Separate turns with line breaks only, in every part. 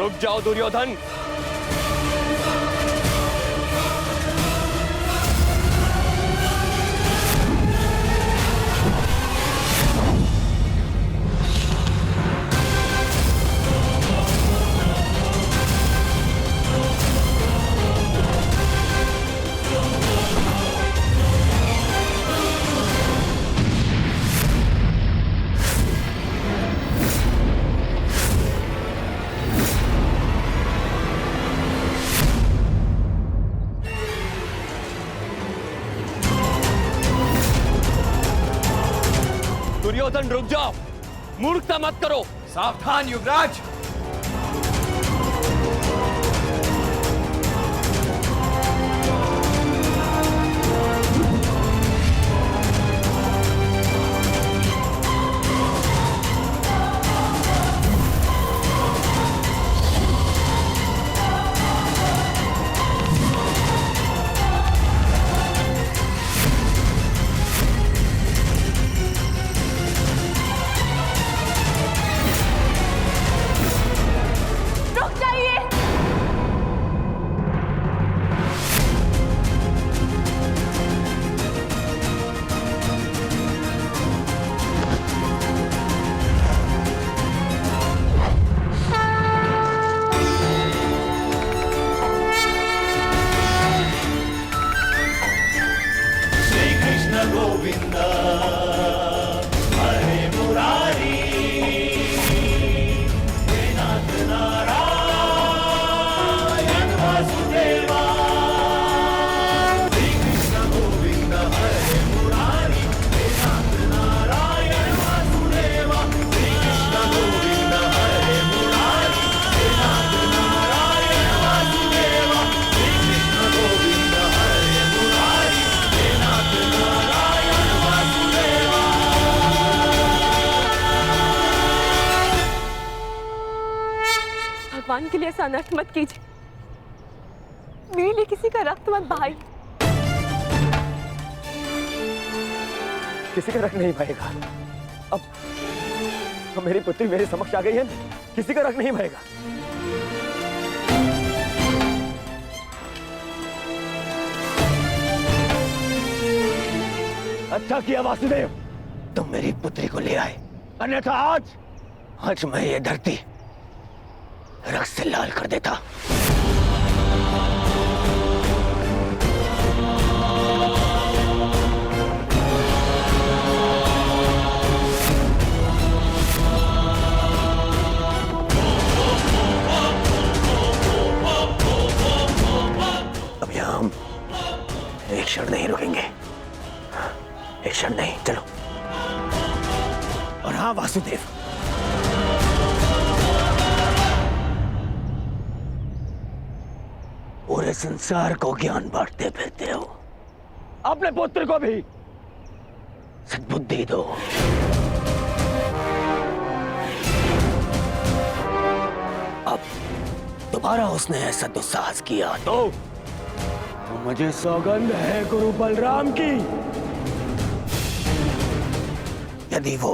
रुक जाओ दुर्योधन। दुर्योधन रुक जाओ, मूर्खता मत करो।
सावधान युवराज।
भगवान के लिए ऐसा अनर्थ मत कीजिए। मेरे लिए किसी का रक्त मत बहाइए।
किसी का रक्त नहीं बहेगा। अब मेरी पुत्री मेरे समक्ष आ गई है, किसी का रक्त नहीं बहेगा। अच्छा किया वासुदेव, तुम मेरी पुत्री को ले आए, अन्यथा आज मैं ये धरती रक्त से लाल कर देता। अब यहां हम एक क्षण नहीं रुकेंगे, एक क्षण नहीं, चलो। और हाँ वासुदेव, पूरे संसार को ज्ञान बांटते फिरते हो, अपने पुत्र को भी सद्बुद्धि दो। अब दोबारा उसने ऐसा दुस्साहस किया तो मुझे सौगंध है गुरु बलराम की, यदि वो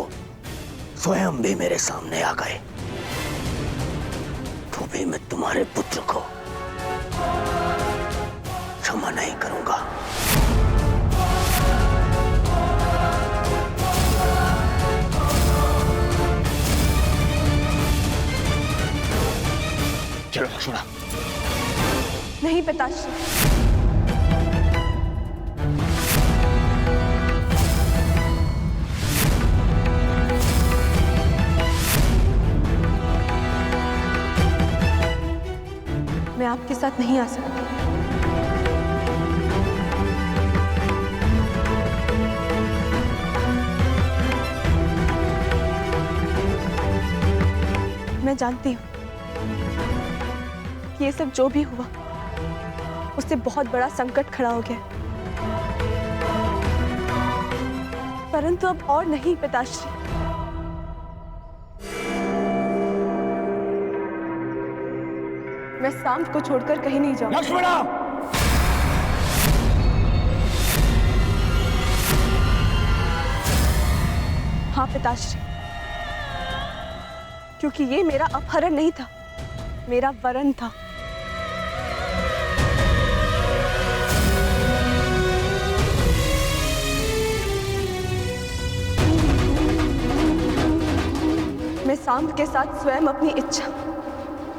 स्वयं भी मेरे सामने आ गए तो भी मैं तुम्हारे पुत्र को क्षमा नहीं करूंगा। चलो लक्ष्मणा।
नहीं पिताश्री, मैं आपके साथ नहीं आ सकती। मैं जानती हूँ कि ये सब जो भी हुआ उससे बहुत बड़ा संकट खड़ा हो गया, परंतु अब और नहीं पिताश्री। मैं सांप को छोड़कर कहीं नहीं जाऊंगी।
लक्ष्मणा!
हाँ पिताश्री, क्योंकि ये मेरा अपहरण नहीं था, मेरा वरन था। मैं सांब के साथ स्वयं अपनी इच्छा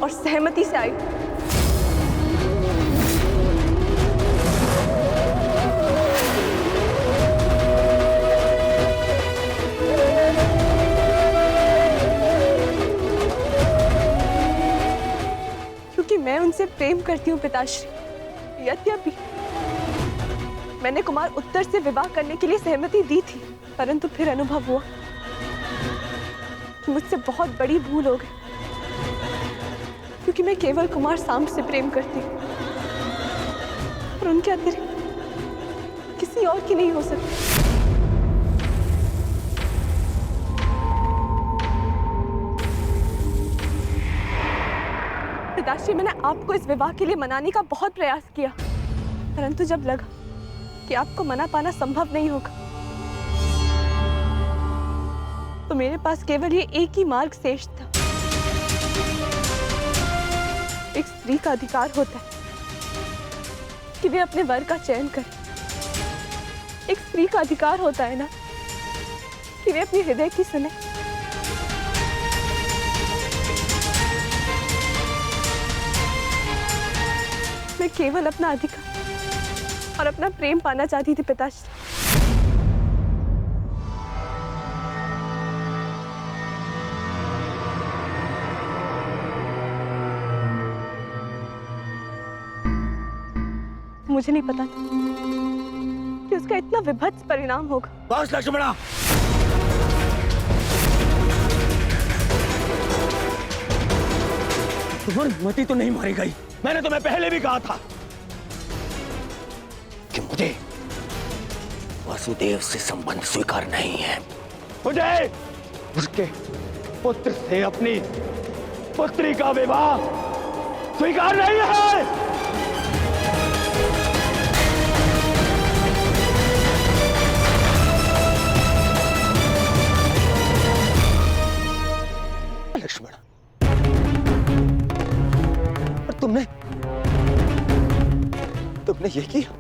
और सहमति से आई। क्योंकि मैं उनसे प्रेम करती हूँ पिताश्री। यद्यपि मैंने कुमार उत्तर से विवाह करने के लिए सहमति दी थी, परंतु फिर अनुभव हुआ कि मुझसे बहुत बड़ी भूल हो गई, क्योंकि मैं केवल कुमार सांब से प्रेम करती हूँ और उनके अतिरिक्त किसी और की नहीं हो सकती। पिताश्री, मैंने आपको इस विवाह के लिए मनाने का बहुत प्रयास किया, परंतु जब लगा कि आपको मना पाना संभव नहीं होगा, तो मेरे पास केवल ये एक ही मार्ग शेष था। एक स्त्री का अधिकार होता है कि वे अपने वर का चयन करे। एक स्त्री का अधिकार होता है ना कि वे अपने हृदय की सुने। मैं केवल अपना अधिकार और अपना प्रेम पाना चाहती थी पिताश्री। मुझे नहीं पता था कि उसका इतना विभत्स परिणाम होगा।
बस लक्ष्मणा, तुम्हारी मति तो नहीं मारी गई। मैंने तुम्हें पहले भी कहा था कि मुझे वासुदेव से संबंध स्वीकार नहीं है। मुझे उसके पुत्र से अपनी पुत्री का विवाह स्वीकार नहीं है। लक्ष्मण, और तुमने ये किया।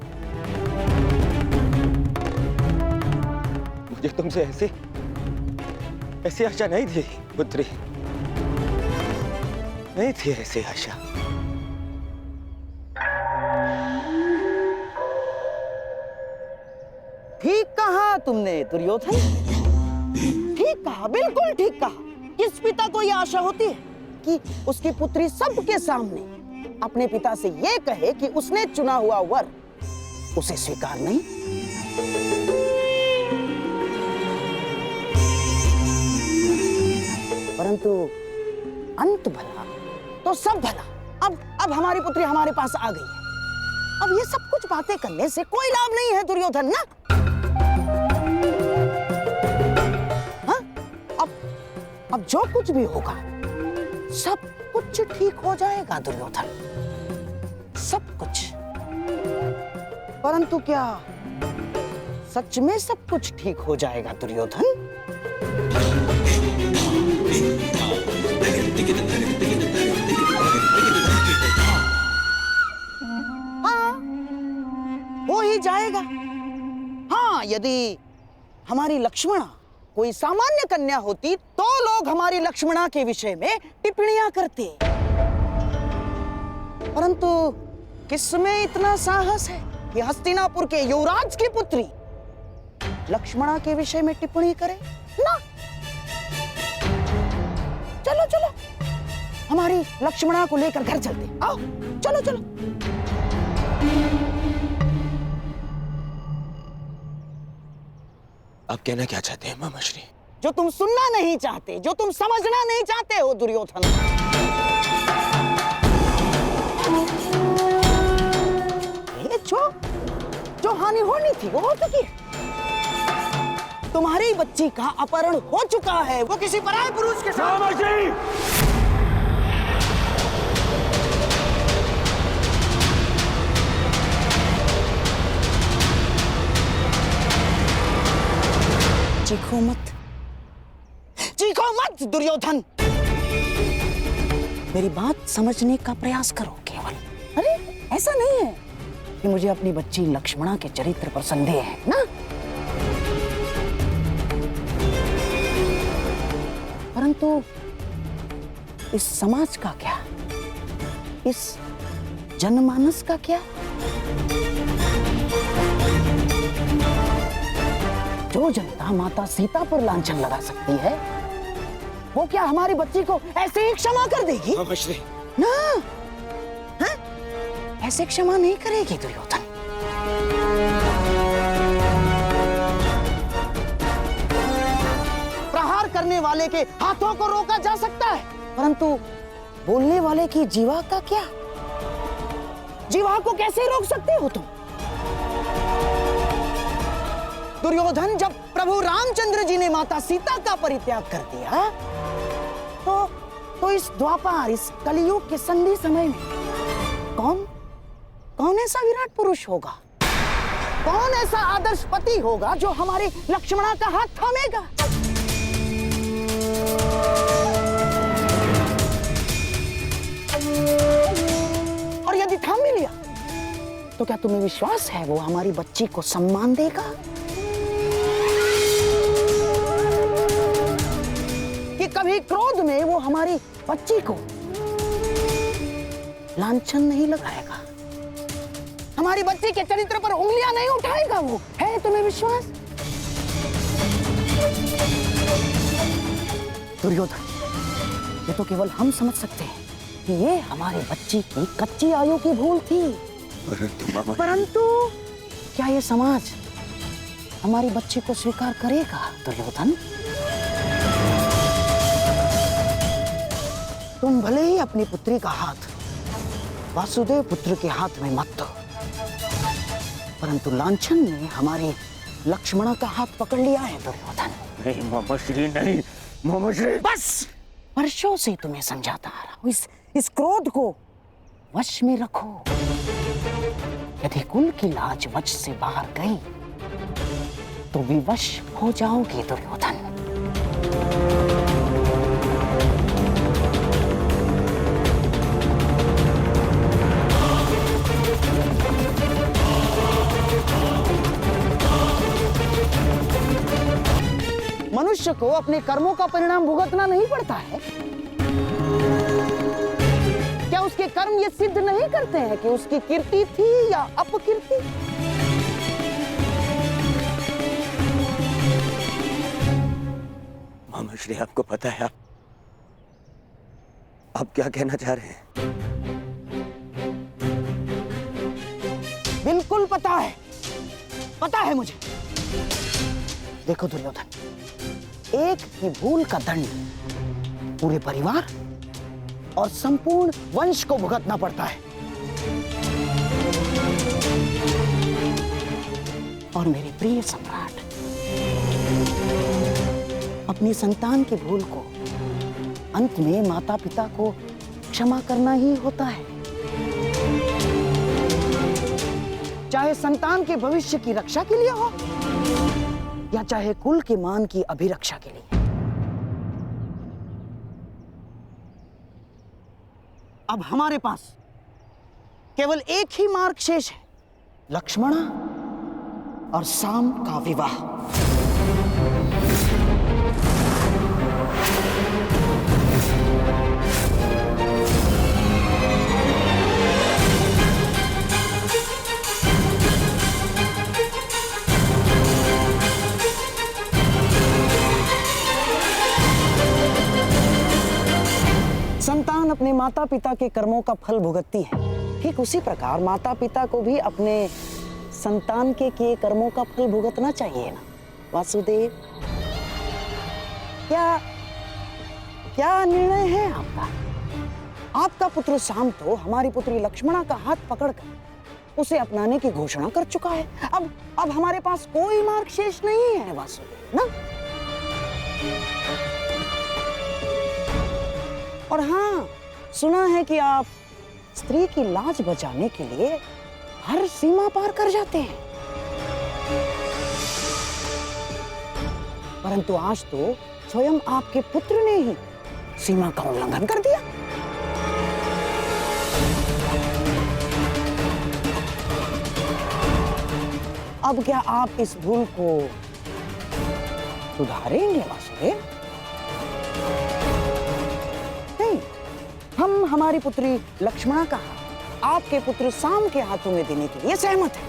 मुझे तुमसे ऐसी आशा नहीं थी पुत्री, नहीं थी ऐसी आशा।
ठीक कहा तुमने दुर्योधन, ठीक कहा, बिल्कुल ठीक कहा। किस पिता को यह आशा होती है कि उसकी पुत्री सबके सामने अपने पिता से यह कहे कि उसने चुना हुआ वर उसे स्वीकार नहीं? परंतु अंत भला तो सब भला। अब हमारी पुत्री हमारे पास आ गई है। अब ये सब कुछ बातें करने से कोई लाभ नहीं है दुर्योधन ना। अब जो कुछ भी होगा सब कुछ ठीक हो जाएगा दुर्योधन, सब कुछ। परंतु क्या सच में सब कुछ ठीक हो जाएगा दुर्योधन? हाँ, हो ही जाएगा। हाँ, यदि हमारी लक्ष्मणा कोई सामान्य कन्या होती तो लोग हमारी लक्ष्मणा के विषय में टिप्पणियां करते, परंतु किसमें इतना साहस है कि हस्तिनापुर के युवराज की पुत्री लक्ष्मणा के विषय में टिप्पणी करे ना? चलो चलो, हमारी लक्ष्मणा को लेकर घर चलते। आओ, चलो चलो।
आप कहना क्या चाहते हैं मामाश्री?
जो तुम सुनना नहीं चाहते, जो तुम समझना नहीं चाहते हो दुर्योधन। ये जो हानि होनी थी वो हो चुकी है। तुम्हारी बच्ची का अपहरण हो चुका है, वो किसी पराये पुरुष के साथ।
मामाश्री!
चीखो मत दुर्योधन। मेरी बात समझने का प्रयास करो केवल। अरे ऐसा नहीं है कि मुझे अपनी बच्ची लक्ष्मणा के चरित्र पर संदेह है ना, परंतु इस समाज का क्या, इस जनमानस का क्या? जो जनता माता सीता पर लांछन लगा सकती है, वो क्या हमारी बच्ची को ऐसे ही क्षमा कर देगी? ना, हाँ? ऐसे क्षमा नहीं करेगी दुर्योधन। प्रहार करने वाले के हाथों को रोका जा सकता है, परंतु बोलने वाले की जीवा का क्या? जीवा को कैसे रोक सकते हो तुम? दुर्योधन, जब प्रभु रामचंद्र जी ने माता सीता का परित्याग कर दिया, तो इस द्वापर, इस कलियुग के संधि समय में कौन ऐसा विराट पुरुष होगा? कौन ऐसा आदर्श पति होगा जो हमारे लक्ष्मणा का हाथ थामेगा? और यदि थाम भी लिया, तो क्या तुम्हें विश्वास है वो हमारी बच्ची को सम्मान देगा? कि कभी क्रोध में वो हमारी बच्ची को लांछन नहीं लगाएगा, हमारी बच्ची के चरित्र पर उंगलियां नहीं उठाएगा? वो है तुम्हें विश्वास? दुर्योधन, ये तो केवल हम समझ सकते हैं कि ये हमारी बच्ची की कच्ची आयु की भूल थी, परंतु क्या ये समाज हमारी बच्ची को स्वीकार करेगा? दुर्योधन, तुम भले ही अपनी पुत्री का हाथ वासुदेव पुत्र के हाथ में मत दो, परंतु लांछन ने हमारे लक्ष्मणा का हाथ पकड़ लिया है दुर्योधन।
नहीं मामाश्री, नहीं मामाश्री।
बस वर्षों से तुम्हें समझाता आ रहा हूं, इस क्रोध को वश में रखो। यदि कुल की लाज वश से बाहर गई तो विवश हो जाओगे दुर्योधन। मनुष्य को अपने कर्मों का परिणाम भुगतना नहीं पड़ता है? क्या उसके कर्म ये सिद्ध नहीं करते हैं कि उसकी कीर्ति थी या अपकीर्ति?
मामाश्री, आपको पता है आप क्या कहना चाह रहे हैं?
बिल्कुल पता है मुझे। देखो दुर्योधन, एक की भूल का दंड पूरे परिवार और संपूर्ण वंश को भुगतना पड़ता है। और मेरे प्रिय सम्राट, अपनी संतान की भूल को अंत में माता पिता को क्षमा करना ही होता है, चाहे संतान के भविष्य की रक्षा के लिए हो या चाहे कुल के मान की अभिरक्षा के लिए। अब हमारे पास केवल एक ही मार्ग शेष है, लक्ष्मणा और साम का विवाह। संतान अपने माता पिता के कर्मों का फल भुगतती है, ठीक उसी प्रकार माता पिता को भी अपने संतान के किए कर्मों का फल भुगतना चाहिए ना वासुदेव? क्या निर्णय है आपका? आपका पुत्र साम तो हमारी पुत्री लक्ष्मणा का हाथ पकड़कर उसे अपनाने की घोषणा कर चुका है। अब हमारे पास कोई मार्ग शेष नहीं है वासुदेव ना। और हाँ, सुना है कि आप स्त्री की लाज बचाने के लिए हर सीमा पार कर जाते हैं, परंतु आज तो स्वयं आपके पुत्र ने ही सीमा का उल्लंघन कर दिया। अब क्या आप इस भूल को सुधारेंगे वासुदेव? नहीं, हम हमारी पुत्री लक्ष्मणा का आपके पुत्र साम के हाथों में देने के लिए सहमत हैं।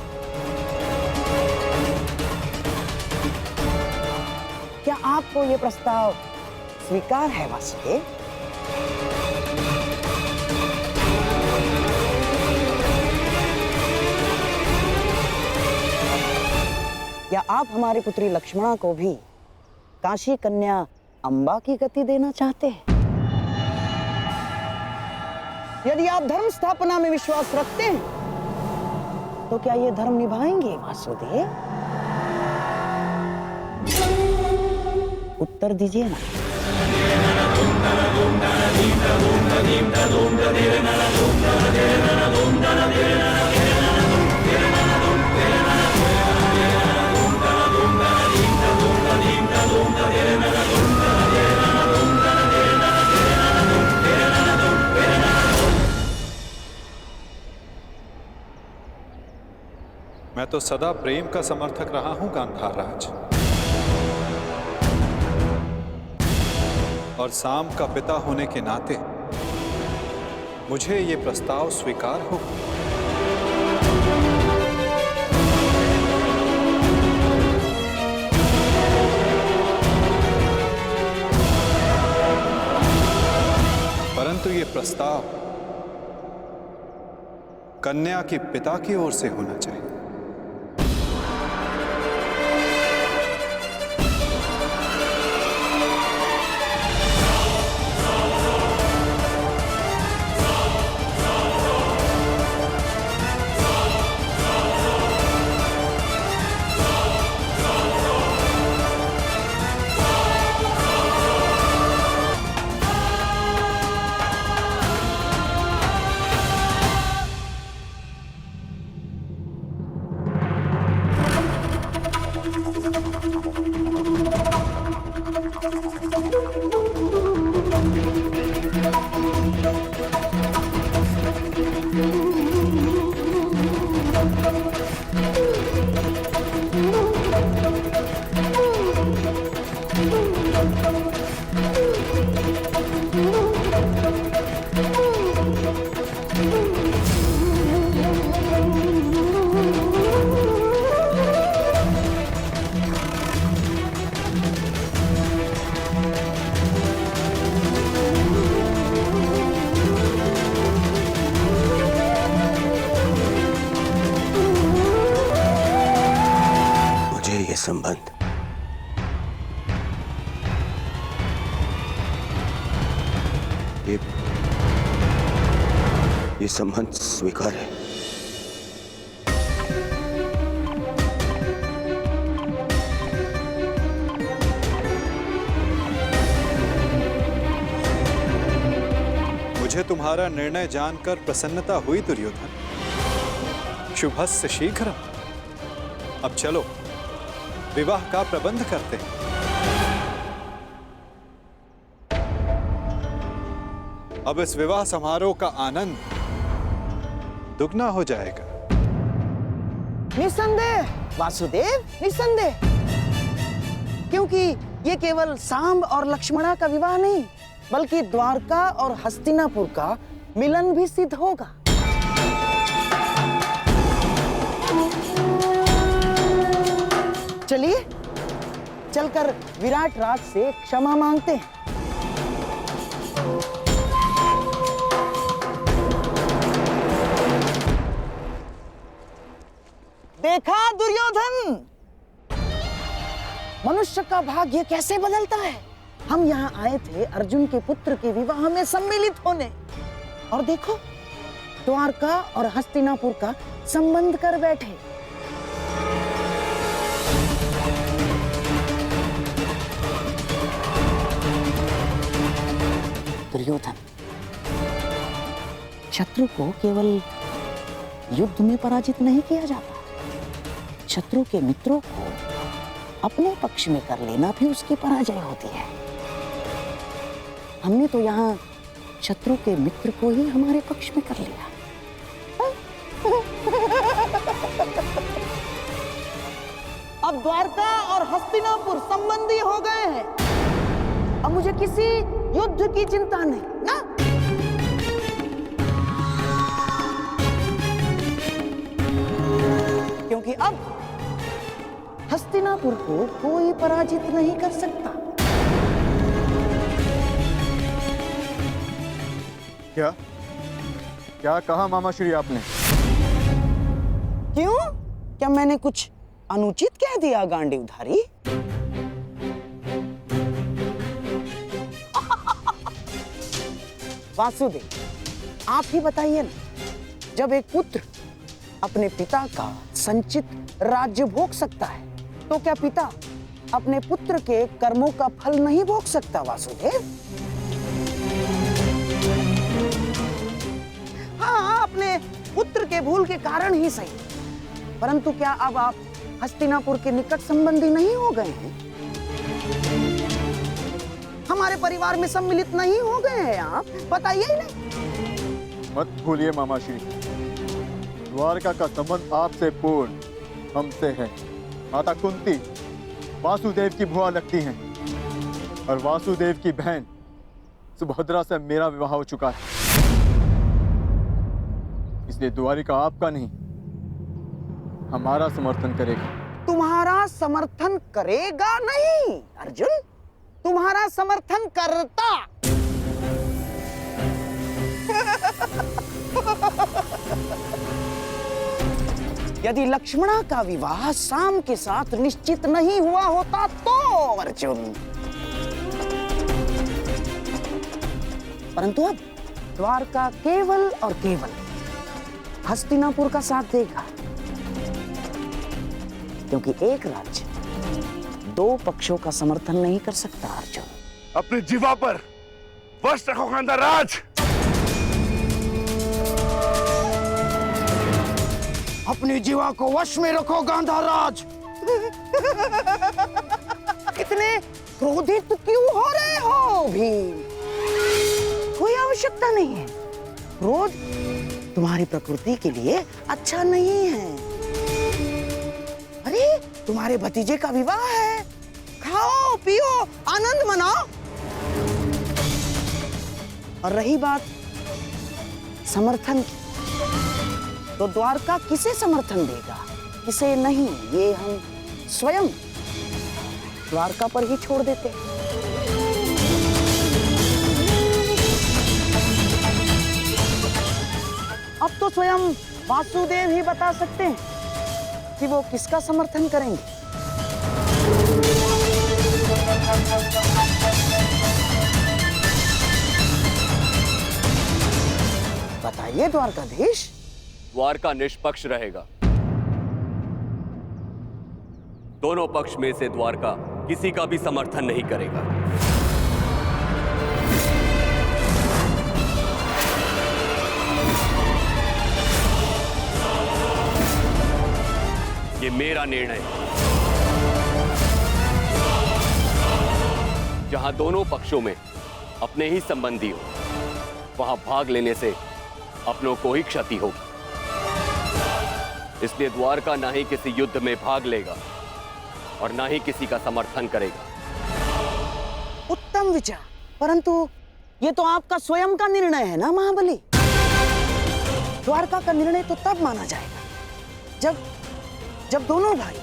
क्या आपको यह प्रस्ताव स्वीकार है वासुदेव? या आप हमारी पुत्री लक्ष्मणा को भी काशी कन्या अंबा की गति देना चाहते हैं? यदि आप धर्म स्थापना में विश्वास रखते हैं तो क्या ये धर्म निभाएंगे वासुदेव? उत्तर दीजिए ना।
मैं तो सदा प्रेम का समर्थक रहा हूं गांधार राज, और साम का पिता होने के नाते मुझे ये प्रस्ताव स्वीकार हो। परंतु ये प्रस्ताव कन्या के पिता की ओर से होना चाहिए।
संबंध ये संबंध स्वीकार है।
मुझे तुम्हारा निर्णय जानकर प्रसन्नता हुई दुर्योधन। शुभस्य शीघ्र। अब चलो विवाह का प्रबंध करते हैं। अब इस विवाह समारोह का आनंद दुगना हो जाएगा।
निसंदेह वासुदेव, निसंदेह, क्योंकि ये केवल सांब और लक्ष्मणा का विवाह नहीं बल्कि द्वारका और हस्तिनापुर का मिलन भी सिद्ध होगा। चलिए चलकर विराट राज से क्षमा मांगते हैं। देखा दुर्योधन, मनुष्य का भाग्य कैसे बदलता है। हम यहाँ आए थे अर्जुन के पुत्र के विवाह में सम्मिलित होने, और देखो द्वारका और हस्तिनापुर का संबंध कर बैठे। दुर्योधन, शत्रु को केवल युद्ध में पराजित नहीं किया जाता, शत्रु के मित्रों को अपने पक्ष में कर लेना भी उसकी पराजय होती है। हमने तो यहाँ शत्रु के मित्र को ही हमारे पक्ष में कर लिया। अब द्वारका और हस्तिनापुर संबंधी हो गए हैं। अब मुझे किसी युद्ध की चिंता नहीं ना। क्योंकि अब हस्तिनापुर को कोई पराजित नहीं कर सकता।
क्या क्या कहा मामा श्री आपने?
क्यों? क्या मैंने कुछ अनुचित कह दिया गांडीवधारी? वासुदेव, आप ही बताइए ना, जब एक पुत्र अपने पिता का संचित राज्य भोग सकता है, तो क्या पिता अपने पुत्र के कर्मों का फल नहीं भोग सकता? वासुदेव, हाँ, अपने पुत्र के भूल के कारण ही सही, परंतु क्या अब आप हस्तिनापुर के निकट संबंधी नहीं हो गए हैं? हमारे परिवार में सम्मिलित नहीं हो गए हैं आप? बताइए ही नहीं।
मत भूलिए मामा श्री, द्वारका का संबंध आपसे पूर्ण हमसे है। माता कुंती वासुदेव की भुआ लगती हैं और वासुदेव की बहन सुभद्रा से मेरा विवाह हो चुका है। इसलिए द्वारिका आपका नहीं, हमारा समर्थन करेगा।
तुम्हारा समर्थन करेगा नहीं अर्जुन, तुम्हारा समर्थन करता। यदि लक्ष्मणा का विवाह शाम के साथ निश्चित नहीं हुआ होता तो अर्जुन, परंतु अब द्वारका केवल और केवल हस्तिनापुर का साथ देगा, क्योंकि एक राज्य दो पक्षों का समर्थन नहीं कर सकता अर्जुन।
अपनी जीवा पर वश रखो गांधाराज।
अपनी जीवा को वश में रखो गांधाराज। इतने क्रोधित क्यों हो रहे हो भीम? कोई आवश्यकता नहीं है। क्रोध तुम्हारी प्रकृति के लिए अच्छा नहीं है। अरे, तुम्हारे भतीजे का विवाह है, खाओ पियो आनंद मनाओ। और रही बात समर्थन की, तो द्वारका किसे समर्थन देगा, किसे नहीं, ये हम स्वयं द्वारका पर ही छोड़ देते। अब तो स्वयं वासुदेव ही बता सकते हैं कि वो किसका समर्थन करेंगे। बताइए द्वारकाधीश।
द्वारका निष्पक्ष रहेगा। दोनों पक्ष में से द्वारका किसी का भी समर्थन नहीं करेगा। ये मेरा निर्णय है। जहां दोनों पक्षों में अपने ही संबंधी हो, वहां भाग लेने से अपनों को ही क्षति होगी। इसलिए द्वारका ना ही किसी युद्ध में भाग लेगा और ना ही किसी का समर्थन करेगा।
उत्तम विचार, परंतु ये तो आपका स्वयं का निर्णय है ना महाबली। द्वारका का निर्णय तो तब माना जाएगा जब दोनों भाई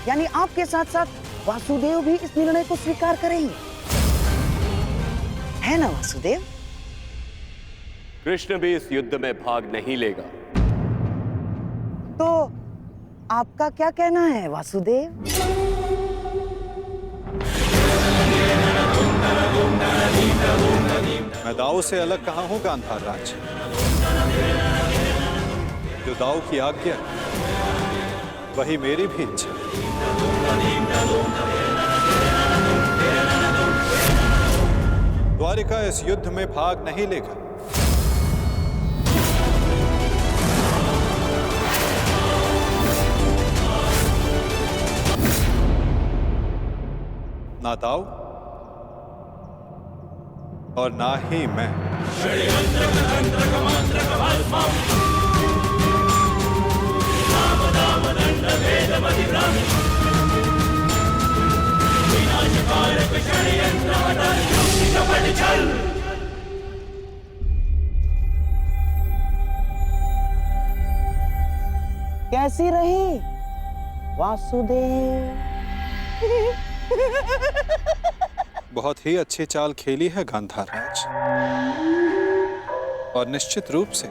यानी आपके साथ साथ वासुदेव भी इस निर्णय को स्वीकार करेंगे, है ना वासुदेव?
कृष्ण भी इस युद्ध में भाग नहीं लेगा।
तो आपका क्या कहना है वासुदेव?
मैं दाऊ से अलग कहाँ हूं गांधारराज। जो दाऊ की आज्ञा वही मेरी भी इच्छा। द्वारिका इस युद्ध में भाग नहीं लेगा। ना दाऊ और ना ही मैं।
वेद
कैसी रही वासुदेव?
बहुत ही अच्छी चाल खेली है गांधार राज, और निश्चित रूप से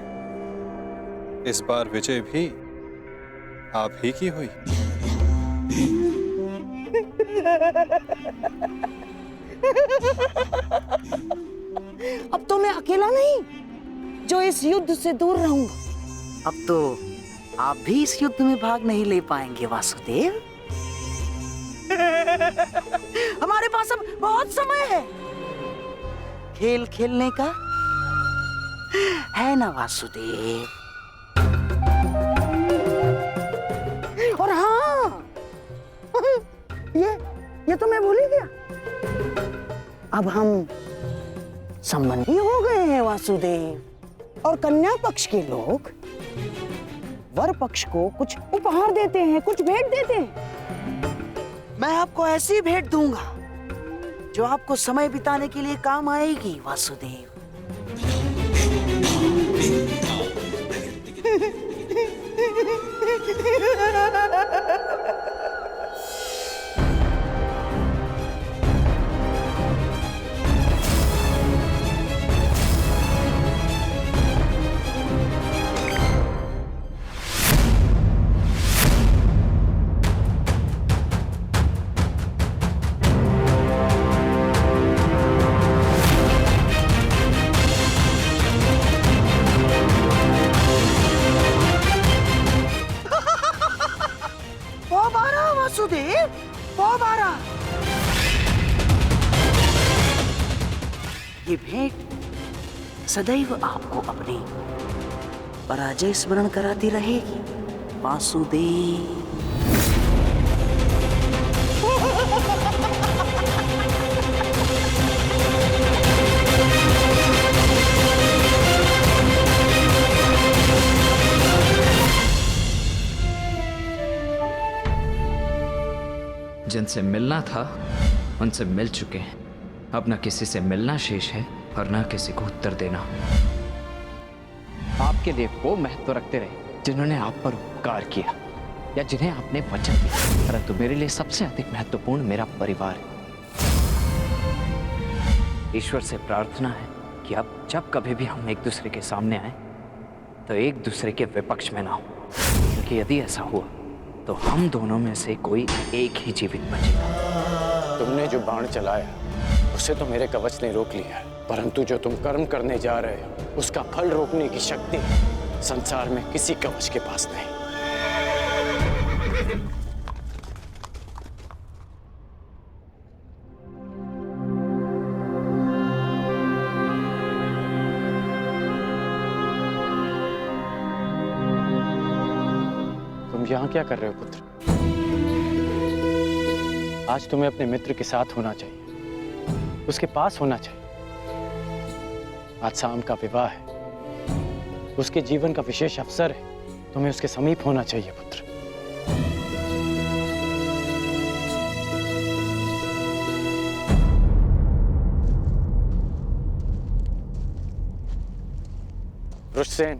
इस बार विजय भी आप ही की हुई।
अब तो मैं अकेला नहीं जो इस युद्ध से दूर रहूंगा। अब तो आप भी इस युद्ध में भाग नहीं ले पाएंगे वासुदेव। हमारे पास अब बहुत समय है खेल खेलने का, है ना वासुदेव? और हाँ, ये तो मैं भूल ही गया। अब हम संबंधी हो गए हैं वासुदेव, और कन्या पक्ष के लोग वर पक्ष को कुछ उपहार देते हैं, कुछ भेंट देते हैं। मैं आपको ऐसी भेंट दूंगा जो आपको समय बिताने के लिए काम आएगी वासुदेव। वासुदेव, ये भेंट सदैव आपको अपनी पराजय स्मरण कराती रहेगी वासुदेव।
जिनसे मिलना था उनसे मिल चुके हैं। अब न किसी से मिलना शेष है और न किसी को उत्तर देना। आपके लिए वो महत्व रखते रहे जिन्होंने आप पर उपकार किया या जिन्हें आपने वचन दिया, परंतु मेरे लिए सबसे अधिक महत्वपूर्ण मेरा परिवार है। ईश्वर से प्रार्थना है कि अब जब कभी भी हम एक दूसरे के सामने आए तो एक दूसरे के विपक्ष में ना हो, क्योंकि यदि ऐसा हुआ तो हम दोनों में से कोई एक ही जीवित बचेगा।
तुमने जो बाण चलाया उसे तो मेरे कवच ने रोक लिया, परंतु जो तुम कर्म करने जा रहे हो उसका फल रोकने की शक्ति संसार में किसी कवच के पास नहीं। तुम यहाँ क्या कर रहे हो पुत्र? आज तुम्हें अपने मित्र के साथ होना चाहिए, उसके पास होना चाहिए। आज शाम का विवाह है, उसके जीवन का विशेष अवसर है, तुम्हें उसके समीप होना चाहिए पुत्र। वृषसेन,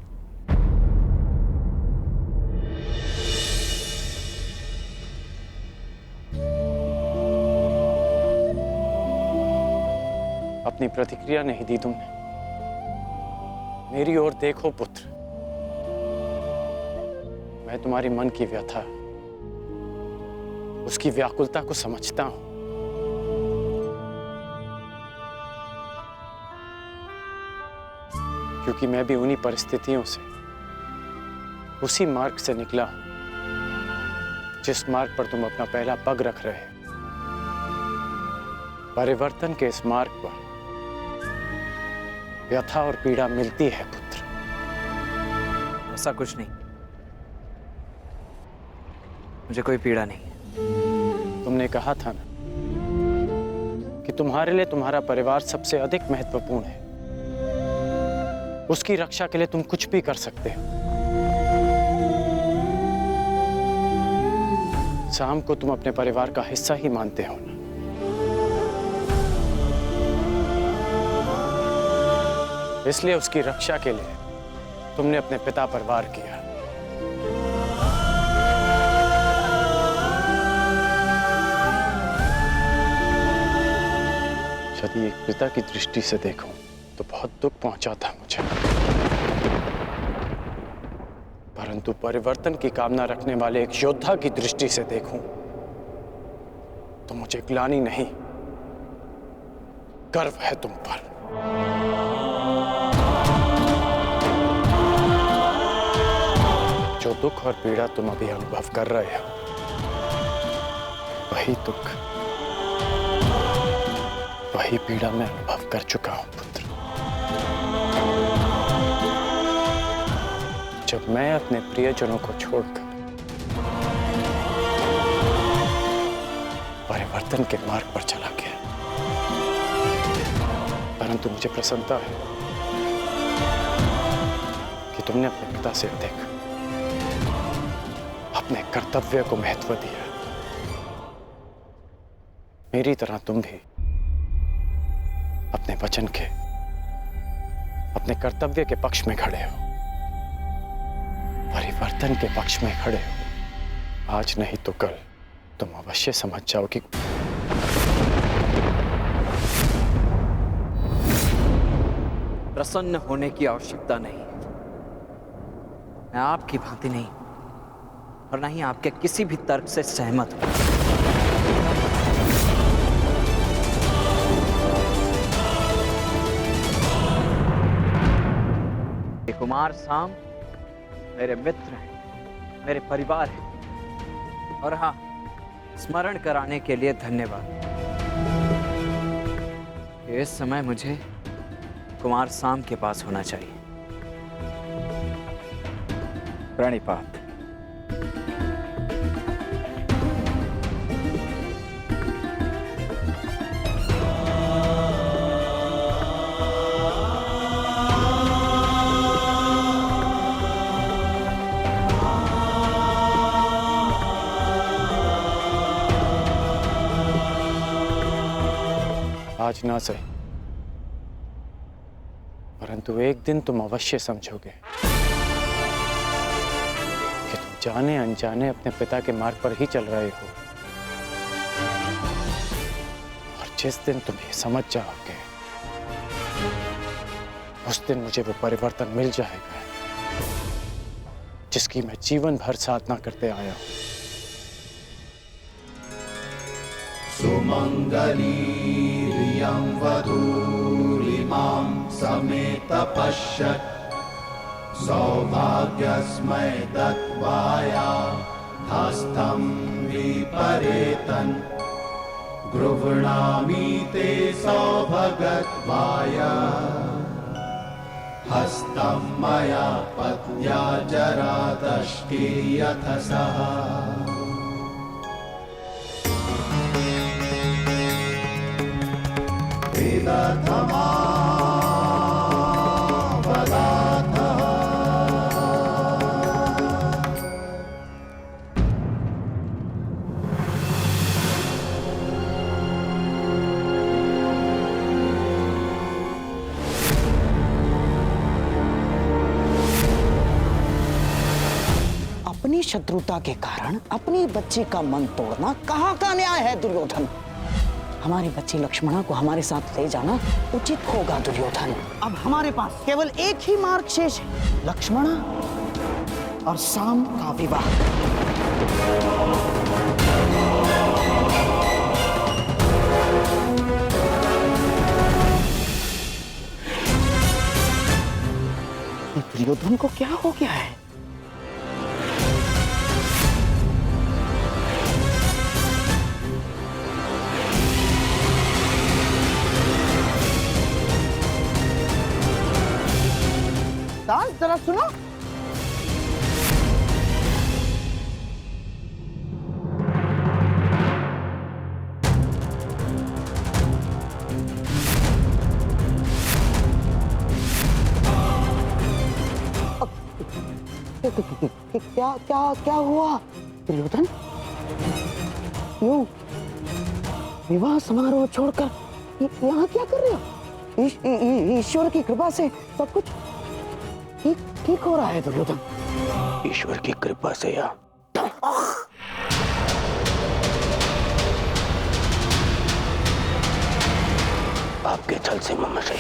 अपनी प्रतिक्रिया नहीं दी तुमने। मेरी ओर देखो पुत्र, मैं तुम्हारी मन की व्यथा, उसकी व्याकुलता को समझता हूं। क्योंकि मैं भी उन्हीं परिस्थितियों से, उसी मार्ग से निकला हूं जिस मार्ग पर तुम अपना पहला पग रख रहे हो। परिवर्तन के इस मार्ग पर व्यथा और पीड़ा मिलती है पुत्र।
ऐसा कुछ नहीं, मुझे कोई पीड़ा नहीं।
तुमने कहा था ना कि तुम्हारे लिए तुम्हारा परिवार सबसे अधिक महत्वपूर्ण है। उसकी रक्षा के लिए तुम कुछ भी कर सकते हो। शाम को तुम अपने परिवार का हिस्सा ही मानते हो ना? इसलिए उसकी रक्षा के लिए तुमने अपने पिता पर वार किया। यदि एक पिता की दृष्टि से देखूं तो बहुत दुख पहुंचा था मुझे, परंतु परिवर्तन की कामना रखने वाले एक योद्धा की दृष्टि से देखूं तो मुझे ग्लानि नहीं, गर्व है तुम पर। जो दुख और पीड़ा तुम अभी अनुभव कर रहे हो, वही दुख, वही पीड़ा मैं अनुभव कर चुका हूं पुत्र। जब मैं अपने प्रियजनों को छोड़कर परिवर्तन के मार्ग पर चला गया, परंतु मुझे प्रसन्नता है कि तुमने अपने पिता से अधिक अपने कर्तव्य को महत्व दिया। मेरी तरह तुम भी अपने वचन के, अपने कर्तव्य के पक्ष में खड़े हो, परिवर्तन के पक्ष में खड़े हो। आज नहीं तो कल तुम अवश्य समझ जाओगे।
प्रसन्न होने की आवश्यकता नहीं। मैं आपकी भांति नहीं और न ही आपके किसी भी तर्क से सहमत हूं। कुमार साम मेरे मित्र हैं, मेरे परिवार हैं, और हाँ, स्मरण कराने के लिए धन्यवाद। इस समय मुझे कुमार साम के पास होना चाहिए। प्रणिपात।
आज ना सही, परंतु एक दिन तुम अवश्य समझोगे कि तुम जाने अनजाने अपने पिता के मार्ग पर ही चल रहे हो। और जिस दिन तुम ये समझ जाओगे, उस दिन मुझे वो परिवर्तन मिल जाएगा जिसकी मैं जीवन भर साधना करते आया हूं।
सुमंगलीरियं वधूरिमां समेत पश्यत् सौभाग्यस्मै दत्वाया हस्तं विपरेतन् गृह्णामि ते सौभगत्वाय हस्तं मया पत्या जरादष्टिर्यथ सः
अपनी शत्रुता के कारण अपनी बच्ची का मन तोड़ना कहाँ का न्याय है दुर्योधन? हमारी बच्ची लक्ष्मणा को हमारे साथ ले जाना उचित होगा दुर्योधन। अब हमारे पास केवल एक ही मार्ग शेष है, लक्ष्मणा और साम का विवाह। दुर्योधन को क्या हो गया है? जरा सुनो। क्या क्या क्या हुआ दुर्योधन? यूं विवाह समारोह छोड़कर यहाँ क्या कर रहे हो? ईश्वर की कृपा से सब कुछ ठीक ठीक हो रहा है दुर्योधन।
ईश्वर की कृपा से या आपके छल से महाशय।